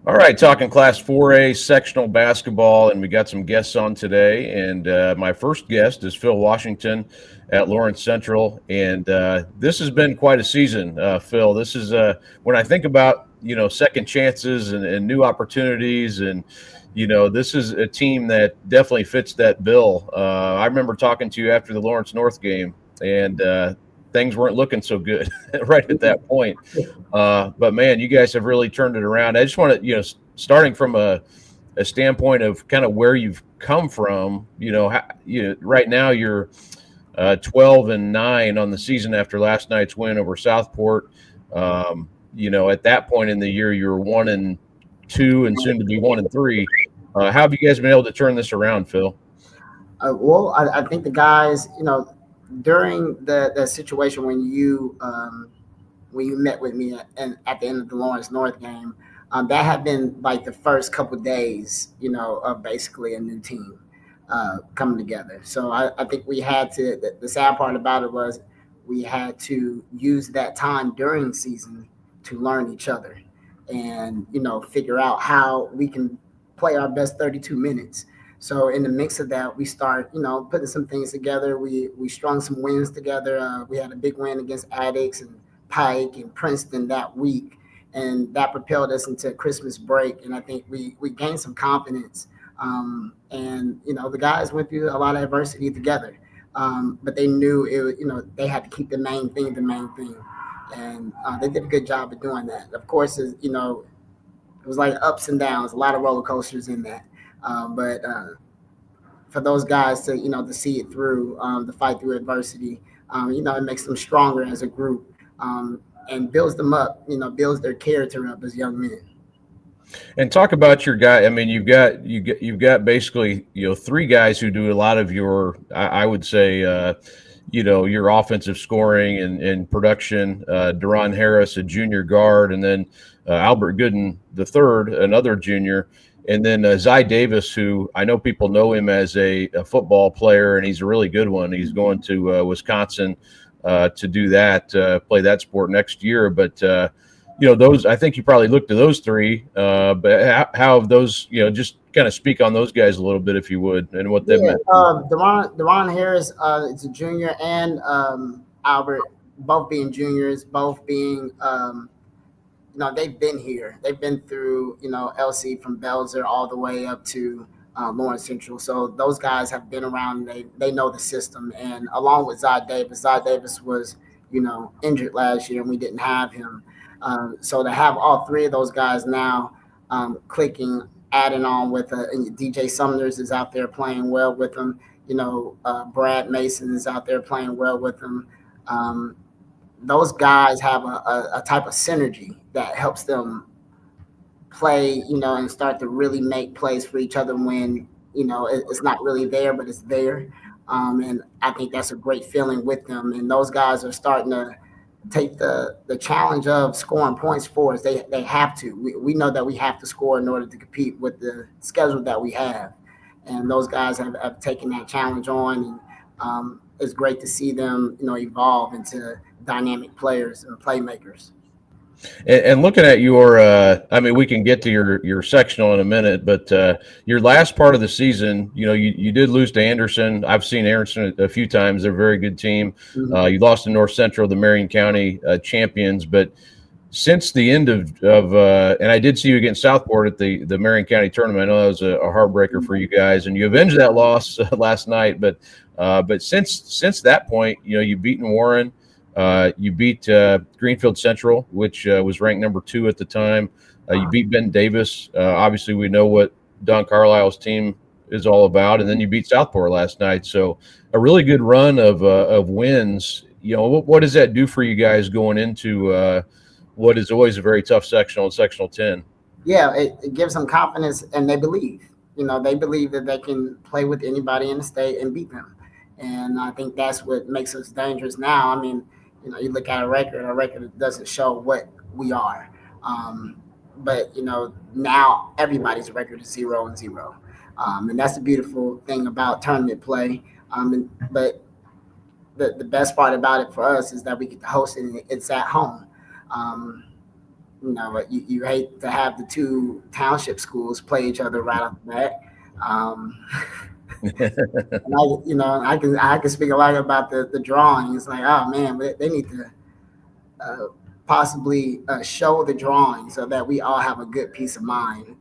All right, talking Class 4A sectional basketball, and we got some guests on today. And my first guest is Phil Washington at Lawrence Central, and this has been quite a season, Phil. This is when I think about second chances and new opportunities, and this is a team that definitely fits that bill. I remember talking to you after the Lawrence North game, and things weren't looking so good right at that point. But man, you guys have really turned it around. I just want to, starting from a standpoint of kind of where you've come from, right now you're 12-9 on the season after last night's win over Southport. At that point in the year, you were 1-2 and soon to be 1-3. How have you guys been able to turn this around, Phil? I think the guys, during the situation when you met with me at the end of the Lawrence North game, that had been like the first couple of days, of basically a new team coming together. So I think we had to. The sad part about it was we had to use that time during the season to learn each other and figure out how we can play our best 32 minutes. So in the mix of that, we start, putting some things together. We strung some wins together. We had a big win against Addicts and Pike and Princeton that week, and that propelled us into Christmas break. And I think we gained some confidence. And the guys went through a lot of adversity together, but they knew they had to keep the main thing the main thing, and they did a good job of doing that. Of course, it was like ups and downs, a lot of roller coasters in that. But for those guys to see it through, to fight through adversity, it makes them stronger as a group, and builds them up. Builds their character up as young men. And talk about your guy. I mean, you've got basically three guys who do a lot of your, I would say, your offensive scoring and production. Deron Harris, a junior guard, and then Albert Gooden the third, another junior, and then Zy Davis, who I know people know him as a football player, and he's a really good one. He's going to Wisconsin to do that, play that sport next year. But those, I think you probably looked at those three. But how have those, just kind of speak on those guys a little bit, if you would, and what they've Yeah, meant. Deron Harris is a junior, and Albert, both being juniors, both being they've been here. They've been through LC from Belzer all the way up to Lawrence Central. So those guys have been around. They know the system, and along with Zy Davis was injured last year, and we didn't have him. So to have all three of those guys now clicking, adding on with DJ Sumners is out there playing well with them. Brad Mason is out there playing well with them. Those guys have a type of synergy that helps them play, and start to really make plays for each other when it's not really there, but it's there. And I think that's a great feeling with them. And those guys are starting to take the challenge of scoring points for us. They have to. We know that we have to score in order to compete with the schedule that we have. And those guys have taken that challenge on, and it's great to see them evolve into dynamic players and playmakers. And looking at your, I mean, we can get to your sectional in a minute, but your last part of the season, you did lose to Anderson. I've seen Anderson a few times; they're a very good team. Mhm. You lost to North Central, the Marion County champions, but since the end of and I did see you against Southport at the Marion County tournament. I know that was a heartbreaker for you guys, and you avenged that loss last night. But since that point, you've beaten Warren. You beat Greenfield-Central, which was ranked number 2 at the time. You beat Ben Davis. Obviously, we know what Don Carlisle's team is all about. And then you beat Southport last night. So a really good run of wins. What does that do for you guys going into what is always a very tough sectional and sectional 10? Yeah, it gives them confidence, and they believe. They believe that they can play with anybody in the state and beat them. And I think that's what makes us dangerous now. I mean, you look at our record doesn't show what we are. But now everybody's record is 0-0. And that's the beautiful thing about tournament play. But the best part about it for us is that we get to host it, and it's at home. Um, you hate to have the two township schools play each other right off the bat. Um, and I can speak a lot about the drawing. It's like, oh man, they need to uh, possibly show the drawing so that we all have a good peace of mind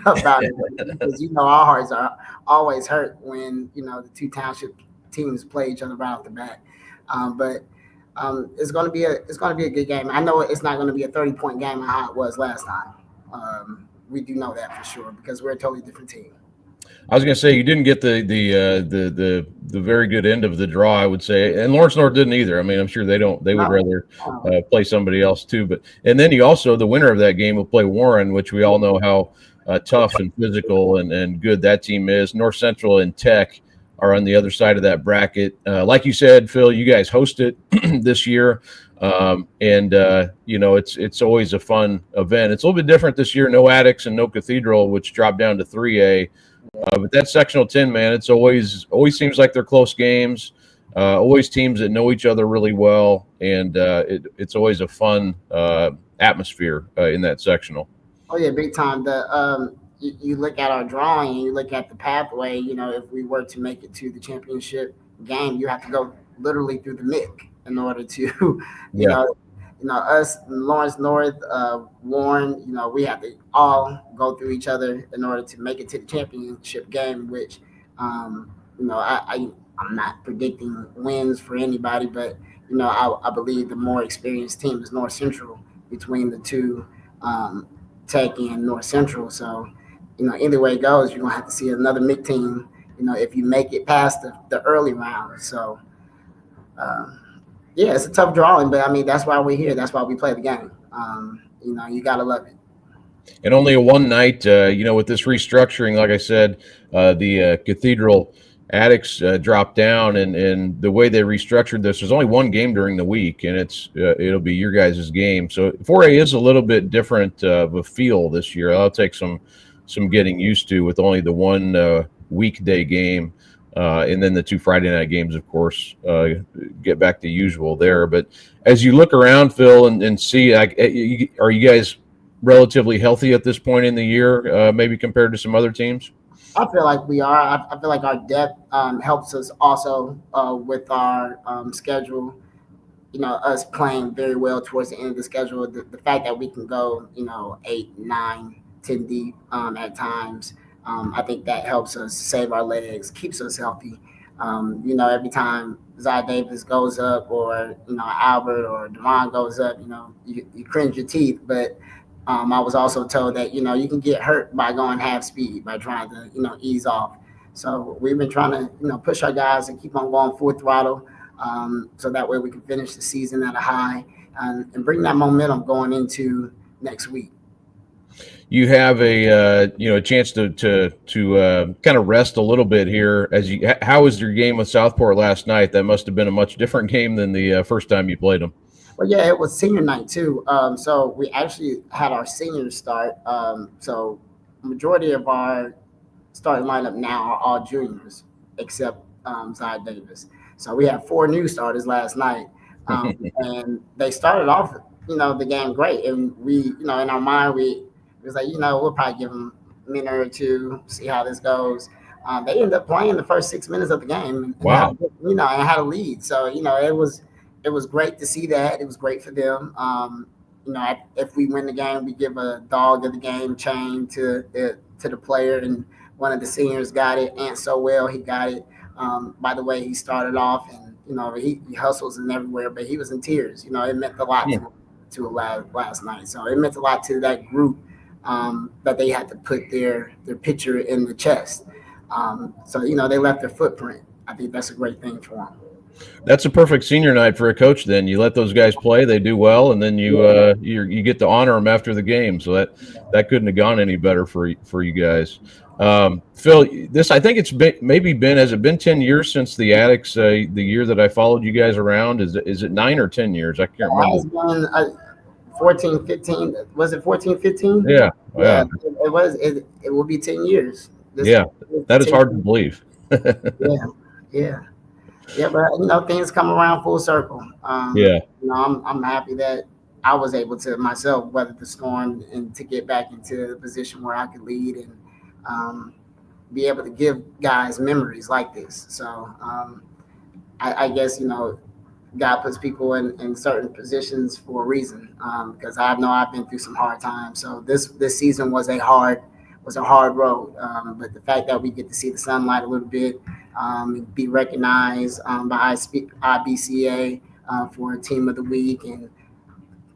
about it. Because our hearts are always hurt when the two township teams play each other right off the bat. But it's going to be a good game. I know it's not going to be a 30-point game like how it was last time. We do know that for sure because we're a totally different team. I was going to say you didn't get the very good end of the draw, I would say, and Lawrence North didn't either. I mean, I'm sure they would No, rather no. play somebody else too. But and then the winner of that game will play Warren, which we all know how tough and physical and good that team is. North Central and Tech are on the other side of that bracket. Like you said, Phil, you guys host it this year. And it's always a fun event. It's a little bit different this year. No Addicts and no Cathedral, which dropped down to 3A. But that sectional 10, man, it's always seems like they're close games. Always teams that know each other really well, and it's always a fun atmosphere in that sectional. Oh yeah, big time. You look at our drawing and you look at the pathway. If we were to make it to the championship game, you have to go literally through the MIC in order to, you Yeah, know, us, Lawrence North, Warren. We have to all go through each other in order to make it to the championship game. Which, I'm not predicting wins for anybody, but I believe the more experienced team is North Central between the two. Tech and North Central. So, either way it goes, you're gonna have to see another MIC team. If you make it past the early round. So, uh, yeah, it's a tough drawing, but I mean that's why we're here. That's why we play the game. You gotta love it. and only a one night. With this restructuring, like I said, the Cathedral Addicts dropped down, and the way they restructured this, there's only one game during the week, and it'll be your guys' game. So 4A is a little bit different of a feel this year. I'll take some getting used to with only the one weekday game, and then the two Friday night games, of course, get back to usual there. But as you look around, Phil, and see, like, are you guys relatively healthy at this point in the year, maybe compared to some other teams? I feel like we are. I feel like our depth helps us also with our schedule. Us playing very well towards the end of the schedule. The fact that we can go, 8, 9, 10 deep at times, I think that helps us save our legs, keeps us healthy. Every time Zy Davis goes up or, Albert or Devon goes up, you cringe your teeth. But I was also told that, you can get hurt by going half speed, by trying to, ease off. So we've been trying to, push our guys and keep on going full throttle, so that way we can finish the season at a high and bring that momentum going into next week. You have a chance to kind of rest a little bit here. How was your game with Southport last night? That must have been a much different game than the first time you played them. Well, yeah, it was senior night too. So we actually had our seniors start. So majority of our starting lineup now are all juniors, except Zy Davis. So we had 4 new starters last night, and they started off, the game great. And we, in our mind, we was like, we'll probably give them a minute or two, see how this goes. They ended up playing the first 6 minutes of the game, and Wow. had a lead. So it was great to see that. It was great for them. If we win the game, we give a dog of the game chain to the player, and one of the seniors got it. Ant so well, he got it. By the way, he started off, and he hustles and everywhere, but he was in tears. It meant a lot to last night. So it meant a lot to that group, that they had to put their picture in the chest. So they left their footprint. I think that's a great thing for them. That's a perfect senior night for a coach. Then you let those guys play; they do well, and then you get to honor them after the game. So that couldn't have gone any better for you guys. Phil, I think it's been has it been 10 years since the Addicts, the year that I followed you guys around? Is it 9 or 10 years? I can't remember. It's been 14, 15. Was it 14, 15? Yeah, Yeah, it was. It will be 10 years. Yeah, that is hard to believe. Yeah, yeah, but things come around full circle. Yeah. I'm happy that I was able to myself weather the storm and to get back into a position where I could lead and um, be able to give guys memories like this. So I guess God puts people in certain positions for a reason. Because I know I've been through some hard times. So this season was a hard road. But the fact that we get to see the sunlight a little bit, be recognized by IBCA for Team of the Week, and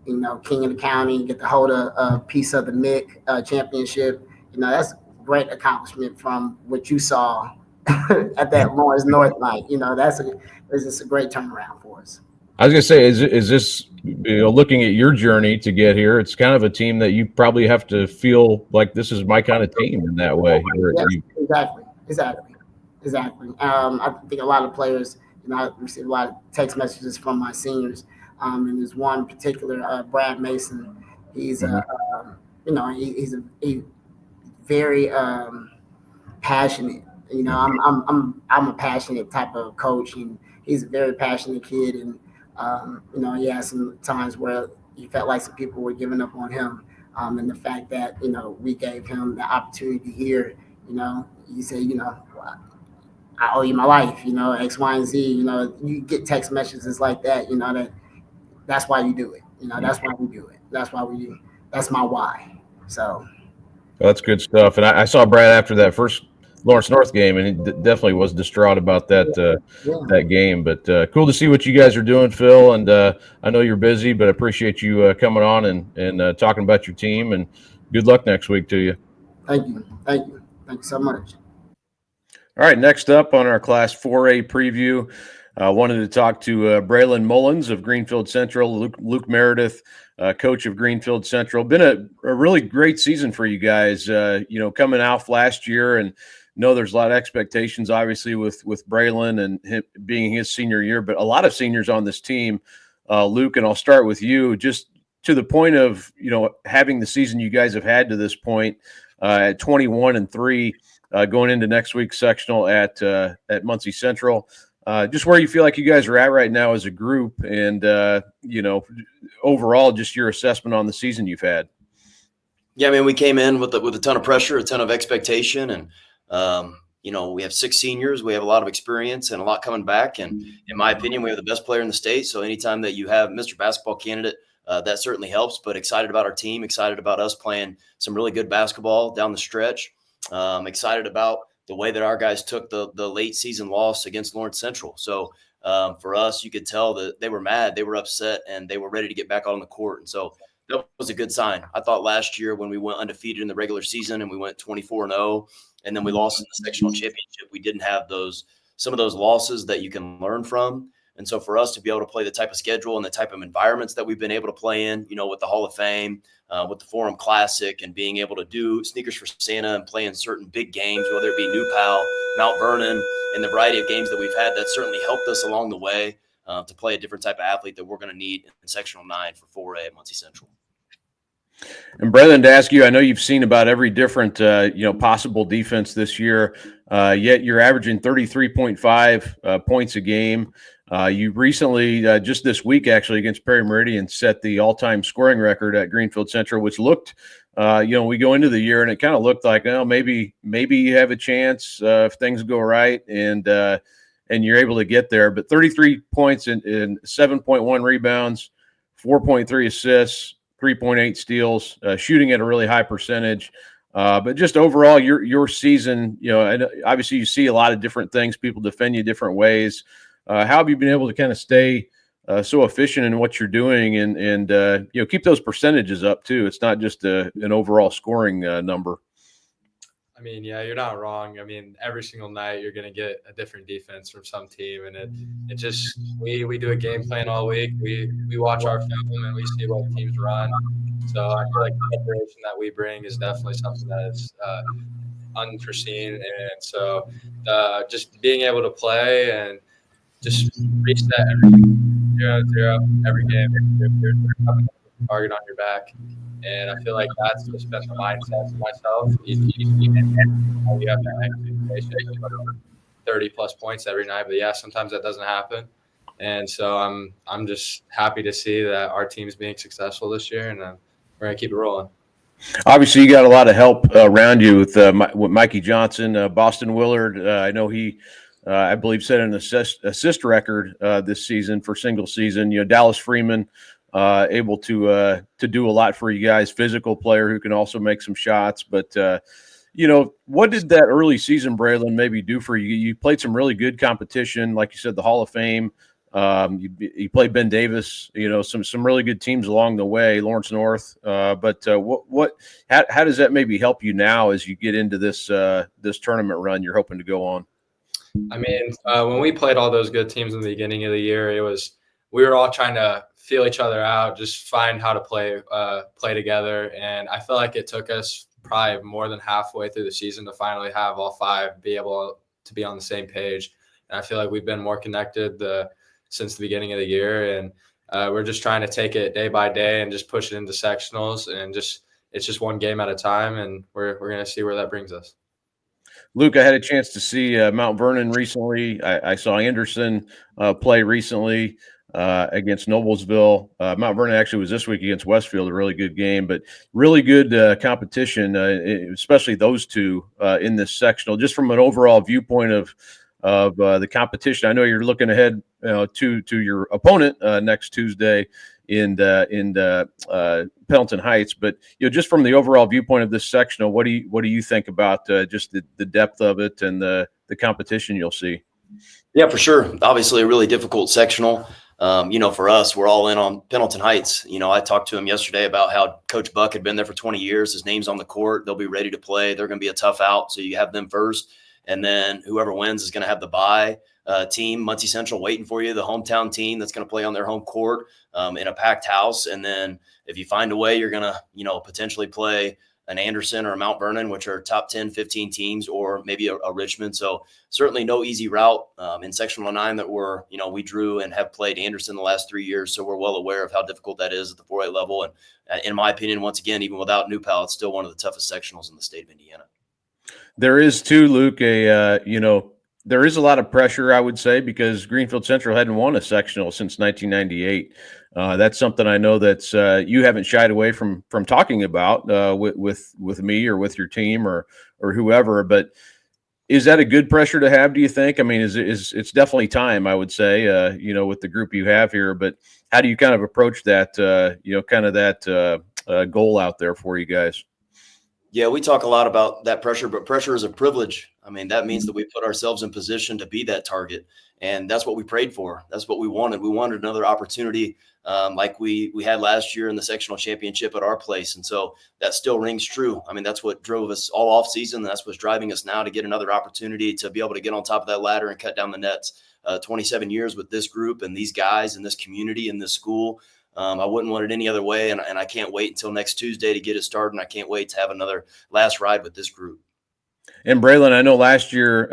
King of the County, get to hold a piece of the MIC championship. That's great accomplishment from what you saw at that Lawrence North night. It's just a great turnaround for us. I was gonna say, is this looking at your journey to get here? It's kind of a team that you probably have to feel like this is my kind of team in that way. Where Yes, you, exactly. I think a lot of players, I receive a lot of text messages from my seniors, and there's one particular, Brad Mason. He's Mhm. he's a very passionate. I'm a passionate type of coach, and he's a very passionate kid. And he had some times where he felt like some people were giving up on him, and the fact that we gave him the opportunity here. He said, I owe you my life. X, Y, and Z. You get text messages like that. That's why you do it. That's why we do it. That's my why. So Well, that's good stuff. And I saw Brad after that first Lawrence North game, and he definitely was distraught about yeah, yeah. that game. But cool to see what you guys are doing, Phil. And I know you're busy, but I appreciate you coming on and talking about your team. And good luck next week to you. Thank you so much. All right, next up on our Class 4A preview, wanted to talk to Braylon Mullins of Greenfield-Central, Luke Meredith, coach of Greenfield-Central. Been a really great season for you guys, coming out last year, and know there's a lot of expectations, obviously, with Braylon and him being his senior year, but a lot of seniors on this team. Luke, and I'll start with you, just to the point of, having the season you guys have had to this point at 21-3. Going into next week's sectional at Muncie Central. Just where you feel like you guys are at right now as a group, and overall, just your assessment on the season you've had. Yeah, I mean, we came in with a ton of pressure, a ton of expectation, and we have 6 seniors. We have a lot of experience and a lot coming back. And in my opinion, we have the best player in the state. So anytime that you have Mr. Basketball candidate, that certainly helps. But excited about our team, excited about us playing some really good basketball down the stretch. Excited about the way that our guys took the late season loss against Lawrence Central. So for us, you could tell that they were mad, they were upset, and they were ready to get back on the court. And so that was a good sign. I thought last year when we went undefeated in the regular season and we went 24-0, and then we lost in the sectional championship, we didn't have some of those losses that you can learn from. And so for us to be able to play the type of schedule and the type of environments that we've been able to play in, with the Hall of Fame, with the Forum Classic, and being able to do Sneakers for Santa and play in certain big games, whether it be New Pal, Mount Vernon, and the variety of games that we've had, that certainly helped us along the way to play a different type of athlete that we're going to need in Sectional 9 for 4A at Muncie Central. And Brendan, to ask you, I know you've seen about every different, possible defense this year, yet you're averaging 33.5 points a game. You recently, just this week, actually, against Perry Meridian, set the all-time scoring record at Greenfield-Central, which looked, we go into the year and it kind of looked like, maybe you have a chance if things go right, and you're able to get there. But 33 points and 7.1 rebounds, 4.3 assists, 3.8 steals, shooting at a really high percentage. But just overall, your season, obviously you see a lot of different things. People defend you different ways. How have you been able to kind of stay so efficient in what you're doing and keep those percentages up too? It's not just an overall scoring number. I mean, yeah, you're not wrong. I mean, every single night you're going to get a different defense from some team, and it just we do a game plan all week. We watch our film and we see what teams run. So I feel like the preparation that we bring is definitely something that is unforeseen, and so just being able to play and just reset every 0-0 every game. You're coming up with a target on your back. And I feel like that's just been the mindset for myself. You have that expectation to put up 30 plus points every night. But yeah, sometimes that doesn't happen. And so I'm just happy to see that our team's being successful this year, and we're gonna keep it rolling. Obviously, you got a lot of help around you with Mikey Johnson, Boston Willard. I know he, I believe, set an assist record this season for single season. Dallas Freeman, able to do a lot for you guys. Physical player who can also make some shots. But what did that early season, Braylon, maybe do for you? You played some really good competition, like you said, the Hall of Fame. You played Ben Davis, some really good teams along the way, Lawrence North. But how does that maybe help you now as you get into this tournament run you're hoping to go on? I mean, when we played all those good teams in the beginning of the year, we were all trying to feel each other out, just find how to play together. And I feel like it took us probably more than halfway through the season to finally have all five be able to be on the same page. And I feel like we've been more connected since the beginning of the year, and we're just trying to take it day by day and just push it into sectionals, and it's just one game at a time, and we're going to see where that brings us. Luke, I had a chance to see Mount Vernon recently. I saw Anderson play recently against Noblesville. Mount Vernon actually was this week against Westfield, a really good game, but really good competition, especially those two in this sectional. Just from an overall viewpoint of the competition, I know you're looking ahead to your opponent next Tuesday in Pendleton Heights, but just from the overall viewpoint of this sectional, what do you think about just the depth of it and the competition you'll see? Yeah, for sure. Obviously, a really difficult sectional. For us, we're all in on Pendleton Heights. I talked to him yesterday about how Coach Buck had been there for 20 years. His name's on the court. They'll be ready to play. They're going to be a tough out, so you have them first. And then whoever wins is going to have the bye team, Muncie Central, waiting for you, the hometown team that's going to play on their home court in a packed house. And then if you find a way, you're going to, potentially play an Anderson or a Mount Vernon, which are top 10, 15 teams, or maybe a Richmond. So certainly no easy route in sectional 9 that we drew and have played Anderson the last 3 years. So we're well aware of how difficult that is at the 4A level. And in my opinion, once again, even without New Pal, it's still one of the toughest sectionals in the state of Indiana. There is too, Luke, there is a lot of pressure, I would say, because Greenfield-Central hadn't won a sectional since 1998. That's something I know that you haven't shied away from talking about with me or with your team or whoever. But is that a good pressure to have, do you think? I mean, it's definitely time, I would say, with the group you have here. But how do you kind of approach that, goal out there for you guys? Yeah, we talk a lot about that pressure, but pressure is a privilege. I mean, that means that we put ourselves in position to be that target. And that's what we prayed for. That's what we wanted. We wanted another opportunity like we had last year in the sectional championship at our place. And so that still rings true. I mean, that's what drove us all off season. That's what's driving us now to get another opportunity to be able to get on top of that ladder and cut down the nets. 27 years with this group and these guys and this community and this school. I wouldn't want it any other way, and I can't wait until next Tuesday to get it started, and I can't wait to have another last ride with this group. And Braylon, I know last year,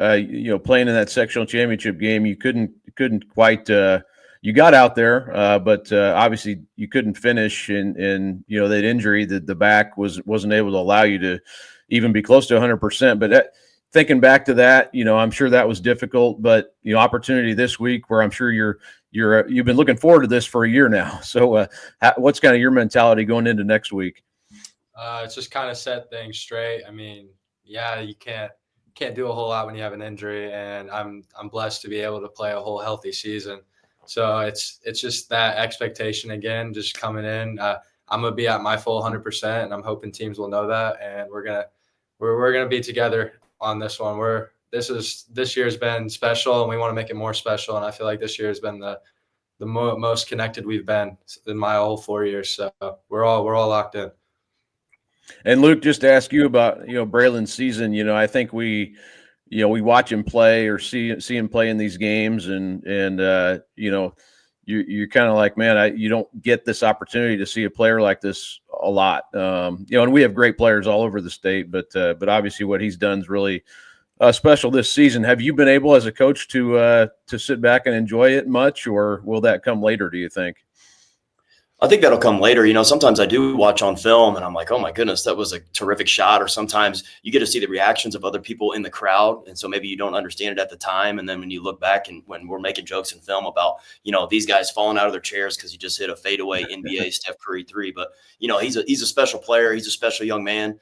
playing in that sectional championship game, you couldn't quite. You got out there, but obviously you couldn't finish, and that injury, the back wasn't able to allow you to even be close to 100%. But thinking back to that, I'm sure that was difficult. But opportunity this week, where I'm sure you've been looking forward to this for a year now. So what's kind of your mentality going into next week? It's just kind of set things straight. I mean, yeah, you can't do a whole lot when you have an injury, and I'm blessed to be able to play a whole healthy season. So it's just that expectation again, just coming in. I'm gonna be at my full 100%, and I'm hoping teams will know that, and we're gonna be together on this one. This year's been special, and we want to make it more special. And I feel like this year has been the most connected we've been in my whole 4 years. So we're all locked in. And Luke, just to ask you about Braylon's season. I think we watch him play or see him play in these games, and you're kind of like, man, you don't get this opportunity to see a player like this a lot. And we have great players all over the state, but obviously what he's done is really special this season. Have you been able as a coach to sit back and enjoy it much, or will that come later, do you think? I think that'll come later. Sometimes I do watch on film and I'm like, oh my goodness, that was a terrific shot. Or sometimes you get to see the reactions of other people in the crowd. And so maybe you don't understand it at the time. And then when you look back and when we're making jokes in film about, these guys falling out of their chairs because you just hit a fadeaway NBA Steph Curry 3. But, he's a special player. He's a special young man.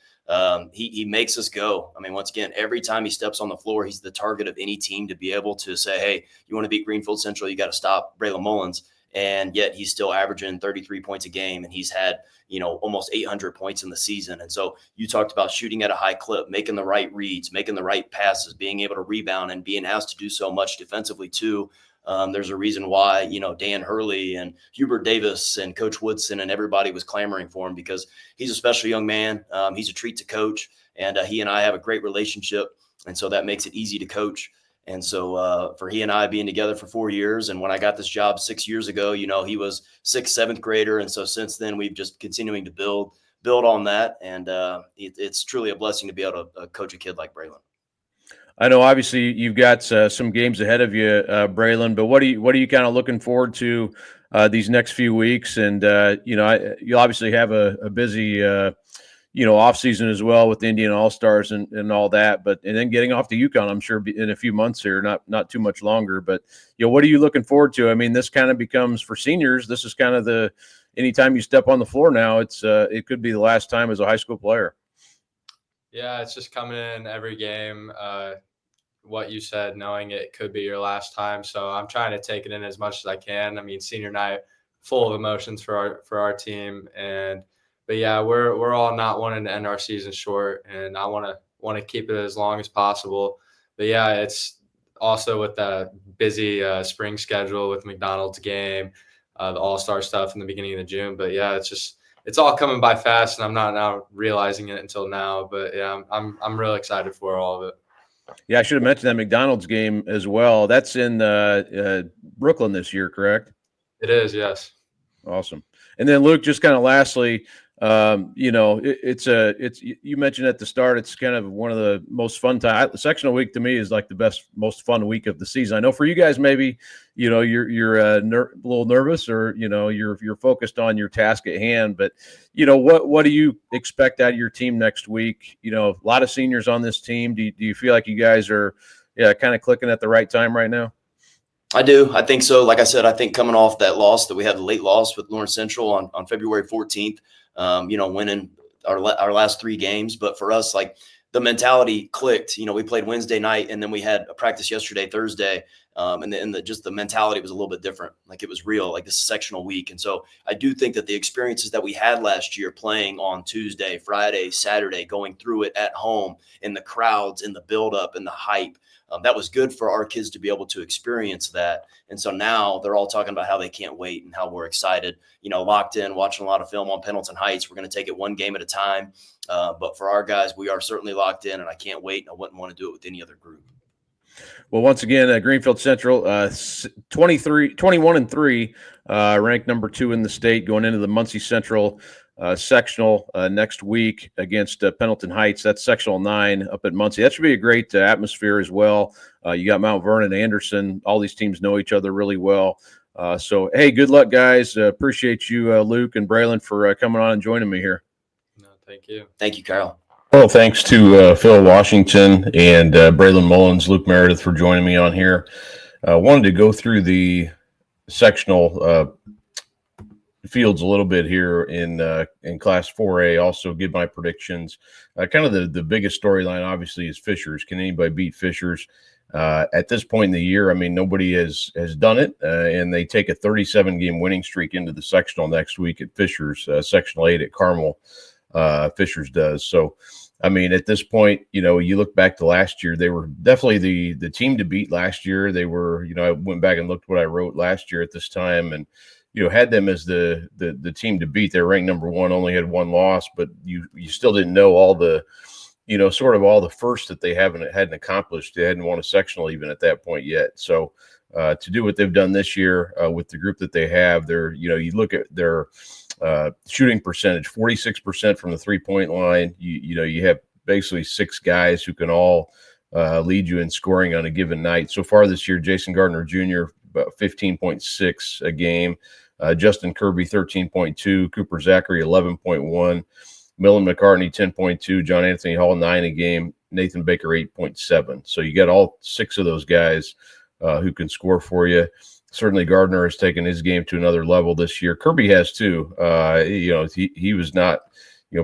He makes us go. I mean, once again, every time he steps on the floor, he's the target of any team to be able to say, hey, you want to beat Greenfield-Central, you got to stop Braylon Mullins. And yet he's still averaging 33 points a game. And he's had, almost 800 points in the season. And so you talked about shooting at a high clip, making the right reads, making the right passes, being able to rebound and being asked to do so much defensively too. There's a reason why, Dan Hurley and Hubert Davis and Coach Woodson and everybody was clamoring for him, because he's a special young man. He's a treat to coach, and he and I have a great relationship. And so that makes it easy to coach. And so for he and I being together for 4 years, and when I got this job 6 years ago, he was 6th, 7th grader. And so since then, we've just continuing to build on that. And it's truly a blessing to be able to coach a kid like Braylon. I know obviously you've got some games ahead of you, Braylon, but what are you kind of looking forward to these next few weeks? And, you obviously have a busy, off season as well with the Indian All-Stars and all that, and then getting off to UConn, I'm sure in a few months here, not too much longer, but what are you looking forward to? I mean, this kind of becomes for seniors. This is kind of anytime you step on the floor now, it could be the last time as a high school player. Yeah. It's just coming in every game. What you said, knowing it could be your last time. So I'm trying to take it in as much as I can. I mean, senior night, full of emotions for our team. But yeah, we're all not wanting to end our season short, and I want to keep it as long as possible. But yeah, it's also with that busy spring schedule with McDonald's game, the All-Star stuff in the beginning of June. But yeah, it's all coming by fast, and I'm not now realizing it until now. But yeah, I'm really excited for all of it. Yeah, I should have mentioned that McDonald's game as well. That's in Brooklyn this year, correct? It is, yes. Awesome. And then Luke, just kind of lastly, it's you mentioned at the start, it's kind of one of the most fun time. Sectional week to me is like the most fun week of the season. I know for you guys, maybe, you're a little nervous, or, you're focused on your task at hand, but what do you expect out of your team next week? A lot of seniors on this team. Do you feel like you guys are kind of clicking at the right time right now? I do. I think so. Like I said, I think coming off that loss that we had, the late loss with Lawrence Central on February 14th, winning our last 3 games. But for us, like, the mentality clicked. We played Wednesday night, and then we had a practice yesterday, Thursday. And just the mentality was a little bit different. Like, it was real, like, this is sectional week. And so I do think that the experiences that we had last year, playing on Tuesday, Friday, Saturday, going through it at home, in the crowds, in the buildup, in the hype, that was good for our kids to be able to experience that. And so now they're all talking about how they can't wait and how we're excited, locked in, watching a lot of film on Pendleton Heights. We're going to take it one game at a time. But for our guys, we are certainly locked in, and I can't wait. And I wouldn't want to do it with any other group. Well, once again, Greenfield-Central, 21-3, ranked number 2 in the state, going into the Muncie Central sectional next week against Pendleton Heights. That's sectional 9 up at Muncie. That should be a great atmosphere as well. You got Mount Vernon, Anderson. All these teams know each other really well. So, hey, good luck, guys. Appreciate you, Luke and Braylon, for coming on and joining me here. No, thank you. Thank you, Kyle. Well, thanks to Phil Washington and Braylon Mullins, Luke Meredith for joining me on here. Wanted to go through the sectional fields a little bit here in Class 4A, also give my predictions. Kind of the biggest storyline, obviously, is Fishers. Can anybody beat Fishers? At this point in the year, I mean, nobody has done it, and they take a 37-game winning streak into the sectional next week at Fishers, sectional 8 at Carmel. Fishers does. So, I mean, at this point, you look back to last year, they were definitely the team to beat last year. They were, I went back and looked what I wrote last year at this time, and had them as the team to beat. They're ranked number 1, only had 1 loss, but you still didn't know all the sort of all the first that they hadn't accomplished. They hadn't won a sectional even at that point yet. So to do what they've done this year with the group that they have, they're you look at their shooting percentage, 46% from the 3-point line. You have basically 6 guys who can all lead you in scoring on a given night. So far this year, Jason Gardner Jr., about 15.6 a game. Justin Kirby, 13.2. Cooper Zachary, 11.1. Millen McCartney, 10.2. John Anthony Hall, 9 a game. Nathan Baker, 8.7. So you got all 6 of those guys who can score for you. Certainly Gardner has taken his game to another level this year. Kirby has too. He was not,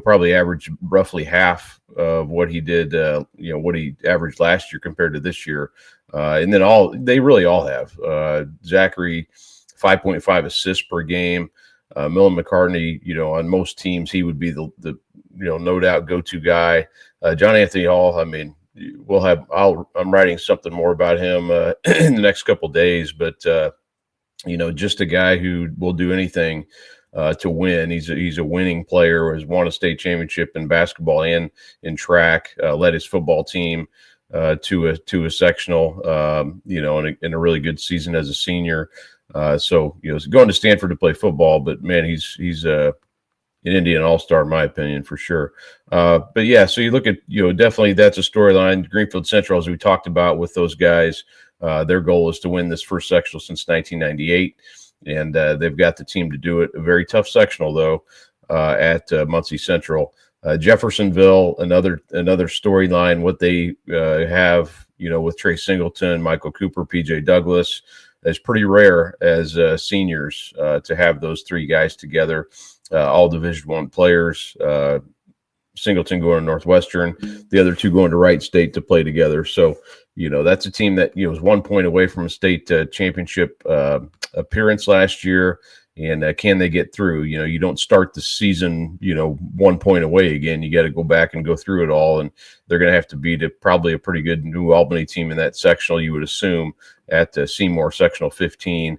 probably averaged roughly half of what he did, what he averaged last year compared to this year. And then they really all have. Zachary, 5.5 assists per game. Millen McCartney, on most teams, he would be the no doubt go-to guy. John Anthony Hall, I mean, I'm writing something more about him in the next couple of days, but just a guy who will do anything to win. He's a winning player, has won a state championship in basketball and in track, led his football team to a sectional, in a really good season as a senior. So he's going to Stanford to play football, but man, he's an Indian all-star, in my opinion, for sure. But yeah, so you look at, definitely that's a storyline. Greenfield-Central, as we talked about with those guys, their goal is to win this first sectional since 1998. And they've got the team to do it. A very tough sectional, though, at Muncie Central. Jeffersonville, another storyline, what they have, with Trey Singleton, Michael Cooper, PJ Douglas, is pretty rare as seniors to have those 3 guys together. All Division I players, Singleton going to Northwestern, the other 2 going to Wright State to play together. So, that's a team that, was 1 point away from a state championship appearance last year. And can they get through? You don't start the season, 1 point away again. You got to go back and go through it all. And they're going to have to beat probably a pretty good New Albany team in that sectional, you would assume, at Seymour Sectional 15,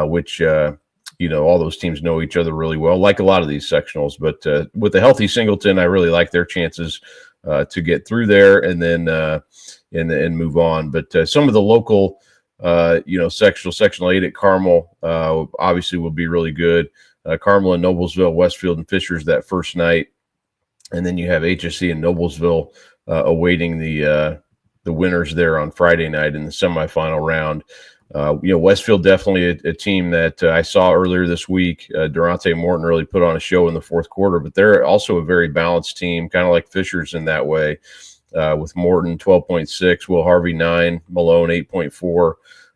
which all those teams know each other really well, like a lot of these sectionals. But with the healthy Singleton, I really like their chances to get through there and then and move on. But some of the local, sectional 8 at Carmel obviously will be really good. Carmel and Noblesville, Westfield and Fishers that first night, and then you have HSC and Noblesville awaiting the winners there on Friday night in the semifinal round. Westfield definitely a team that I saw earlier this week. Durante Morton really put on a show in the fourth quarter, but they're also a very balanced team, kind of like Fishers in that way, with Morton 12.6, Will Harvey 9, Malone 8.4,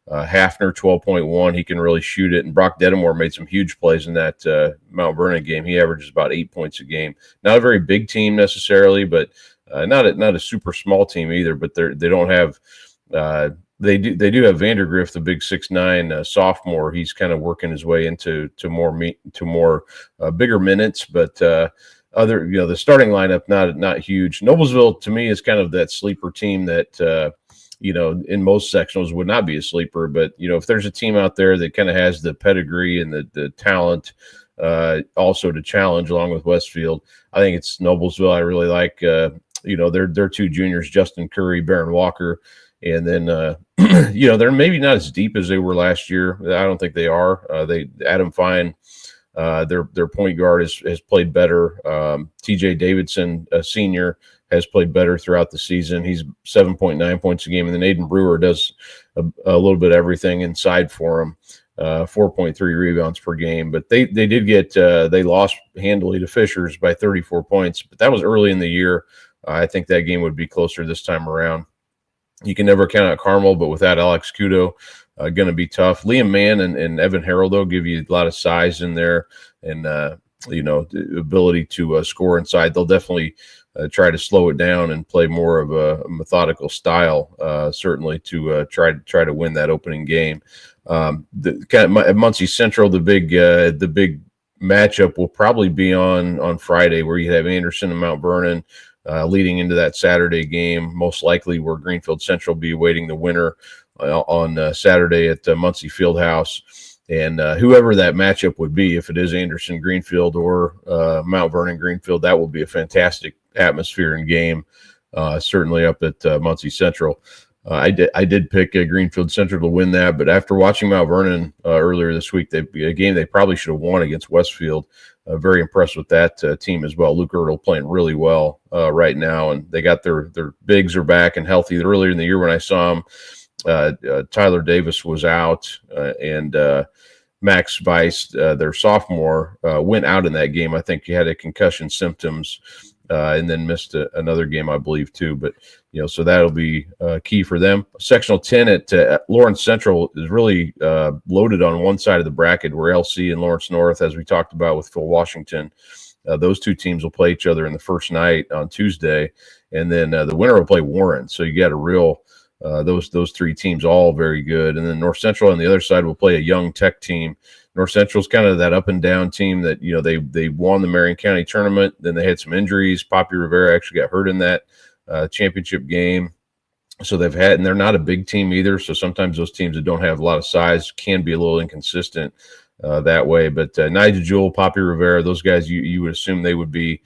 Hafner 12.1. He can really shoot it, and Brock Dedamore made some huge plays in that Mount Vernon game. He averages about 8 points a game. Not a very big team necessarily, but not a super small team either. But they don't have. They do have Vandergrift, the big 6'9" sophomore. He's kind of working his way into more bigger minutes, but the starting lineup not huge. Noblesville to me is kind of that sleeper team that in most sectionals would not be a sleeper, but if there's a team out there that kind of has the pedigree and the talent also to challenge along with Westfield, I think it's Noblesville. I really like their 2 juniors, Justin Curry, Baron Walker. And then, they're maybe not as deep as they were last year. I don't think they are. Adam Fine, their point guard has played better. TJ Davidson, a senior, has played better throughout the season. He's 7.9 points a game. And then Aiden Brewer does a little bit of everything inside for him, 4.3 rebounds per game. But they did get they lost handily to Fishers by 34 points. But that was early in the year. I think that game would be closer this time around. You can never count out Carmel, but without Alex Kudo, going to be tough. Liam Mann and Evan Harrell, though, give you a lot of size in there and, the ability to score inside. They'll definitely try to slow it down and play more of a methodical style, certainly to try to win that opening game. At Muncie Central, the big matchup will probably be on Friday, where you have Anderson and Mount Vernon. Leading into that Saturday game, most likely where Greenfield-Central will be awaiting the winner on Saturday at Muncie Fieldhouse. And whoever that matchup would be, if it is Anderson Greenfield or Mount Vernon Greenfield, that will be a fantastic atmosphere and game, certainly up at Muncie Central. I did pick Greenfield-Central to win that, but after watching Mount Vernon earlier this week, a game they probably should have won against Westfield. Very impressed with that team as well. Luke Ertl playing really well right now, and they got their bigs are back and healthy. Earlier in the year when I saw them, Tyler Davis was out, and Max Weiss, their sophomore, went out in that game. I think he had a concussion symptoms and then missed another game, I believe, too. But, so that'll be key for them. Sectional 10 at Lawrence Central is really loaded on one side of the bracket, where LC and Lawrence North, as we talked about with Phil Washington, those two teams will play each other in the first night on Tuesday, and then the winner will play Warren. So you got a real those three teams all very good, and then North Central on the other side will play a young Tech team. North Central's kind of that up and down team that they won the Marion County tournament, then they had some injuries. Poppy Rivera actually got hurt in that championship game, so and they're not a big team either. So sometimes those teams that don't have a lot of size can be a little inconsistent that way. But Nigel Jewell, Poppy Rivera, those guys, you would assume they would be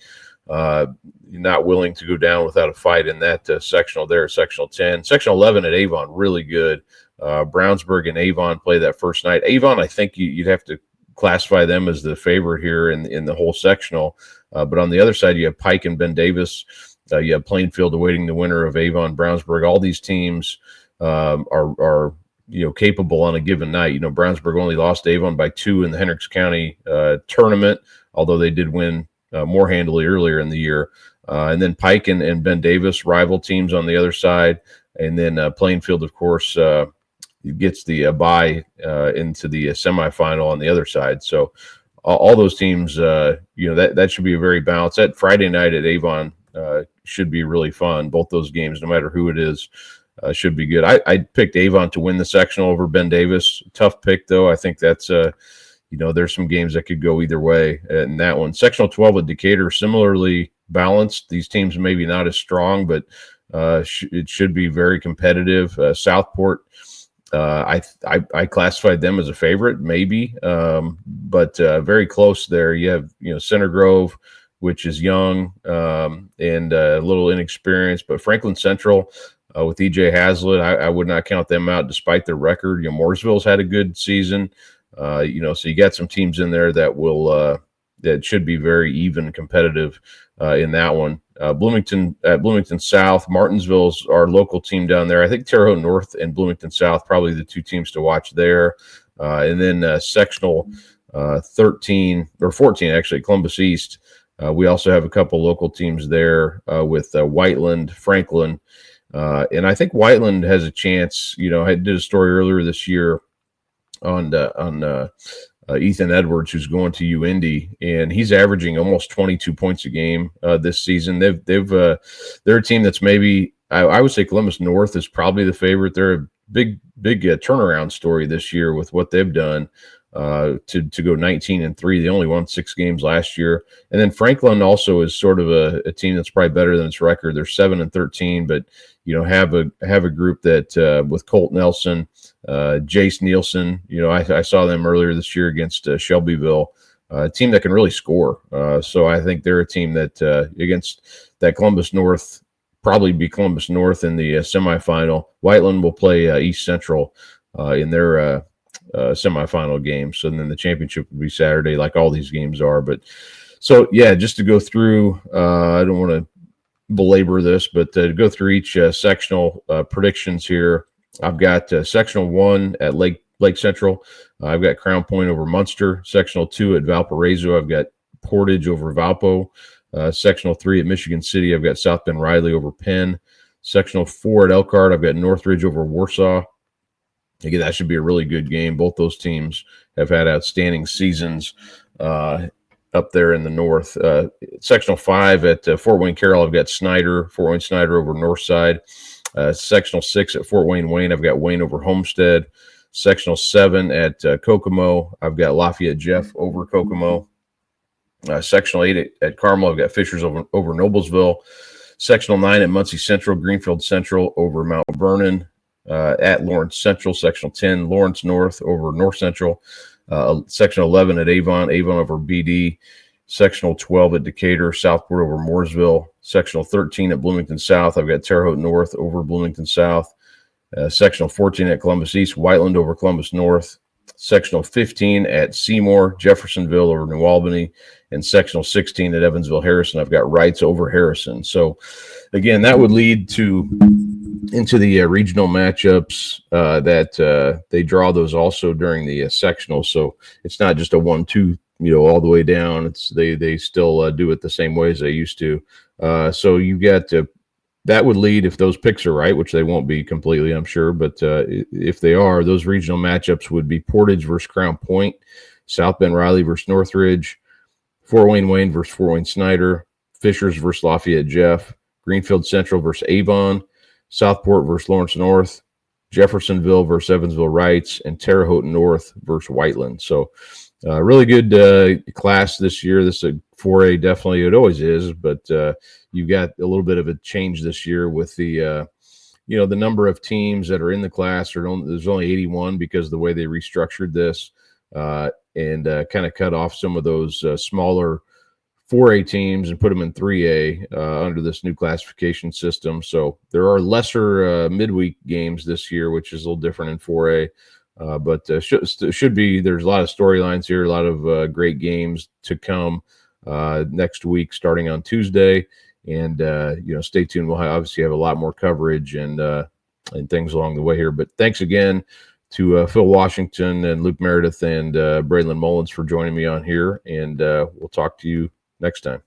not willing to go down without a fight in that sectional there, sectional 10. Sectional 11 at Avon, really good. Brownsburg and Avon play that first night. Avon, I think you'd have to classify them as the favorite here in the whole sectional. But on the other side, you have Pike and Ben Davis. You have Plainfield awaiting the winner of Avon, Brownsburg. All these teams are capable on a given night. Brownsburg only lost Avon by 2 in the Hendricks County tournament, although they did win more handily earlier in the year. And then Pike and Ben Davis, rival teams on the other side. And then Plainfield, of course, gets the bye into the semifinal on the other side. So all those teams, that should be a very balanced. That Friday night at Avon should be really fun. Both those games, no matter who it is, should be good. I picked Avon to win the sectional over Ben Davis. Tough pick, though. I think that's there's some games that could go either way in that one. Sectional 12 at Decatur, similarly balanced. These teams maybe not as strong, but it should be very competitive. Southport, I classified them as a favorite, maybe, but very close there. You have Center Grove, which is young and a little inexperienced, but Franklin Central with EJ Hazlitt, I would not count them out despite their record. Mooresville's had a good season. So you got some teams in there that will that should be very even competitive in that one. Bloomington South, Martinsville's our local team down there. I think Terre Haute North and Bloomington South probably the two teams to watch there. And then sectional 13 or 14 actually, Columbus East. We also have a couple local teams there with Whiteland, Franklin, and I think Whiteland has a chance. I did a story earlier this year on Ethan Edwards, who's going to UIndy, and he's averaging almost 22 points a game this season. They're a team that's maybe I would say Columbus North is probably the favorite. They're a big turnaround story this year with what they've done to go 19-3. They only won 6 games last year, and then Franklin also is sort of a team that's probably better than its record. They're 7-13, but have a group that with Colt Nelson, Jace Nielsen. I saw them earlier this year against Shelbyville, a team that can really score. So I think they're a team that against that Columbus North, probably be Columbus North in the semifinal. Whiteland will play East Central in their semifinal game. So then the championship will be Saturday, like all these games are. But so just to go through, I don't want to belabor this, but to go through each sectional predictions here. I've got sectional 1 at Lake Central. I've got Crown Point over Munster. Sectional 2 at Valparaiso. I've got Portage over Valpo. Sectional 3 at Michigan City. I've got South Bend Riley over Penn. Sectional 4 at Elkhart. I've got Northridge over Warsaw. Again, that should be a really good game. Both those teams have had outstanding seasons up there in the north. Sectional 5 at Fort Wayne Carroll. I've got Fort Wayne Snyder over Northside. Sectional 6 at Fort Wayne, I've got Wayne over Homestead. Sectional 7 at Kokomo, I've got Lafayette Jeff over Kokomo. Sectional 8 at Carmel, I've got Fishers over Noblesville. Sectional 9 at Muncie Central, Greenfield-Central over Mount Vernon. At Lawrence Central. Sectional 10, Lawrence North over North Central. Sectional 11 at Avon over BD. Sectional 12 at Decatur, Southport over Mooresville. Sectional 13 at Bloomington South, I've got Terre Haute North over Bloomington South. Sectional 14 at Columbus East, Whiteland over Columbus North. Sectional 15 at Seymour, Jeffersonville over New Albany. And sectional 16 at Evansville Harrison, I've got Wrights over Harrison. So, again, that would lead to into the regional matchups that they draw those also during the sectional. So it's not just a 1-2, all the way down. It's they still do it the same way as they used to. So you got that would lead, if those picks are right, which they won't be completely, I'm sure, but if they are, those regional matchups would be Portage versus Crown Point, South Bend Riley versus Northridge, Fort Wayne versus Fort Wayne Snyder, Fishers versus Lafayette Jeff, Greenfield-Central versus Avon, Southport versus Lawrence North, Jeffersonville versus Evansville Wrights, and Terre Haute North versus Whiteland. So really good class this year. This is a 4A, definitely. It always is, but you got a little bit of a change this year with the the number of teams that are in the class. There's only 81 because of the way they restructured this and kind of cut off some of those smaller 4A teams and put them in 3A under this new classification system. So there are lesser midweek games this year, which is a little different in 4A. But should be, there's a lot of storylines here, a lot of great games to come next week starting on Tuesday. And, stay tuned. We'll obviously have a lot more coverage and things along the way here. But thanks again to Phil Washington and Luke Meredith and Braylon Mullins for joining me on here. And we'll talk to you next time.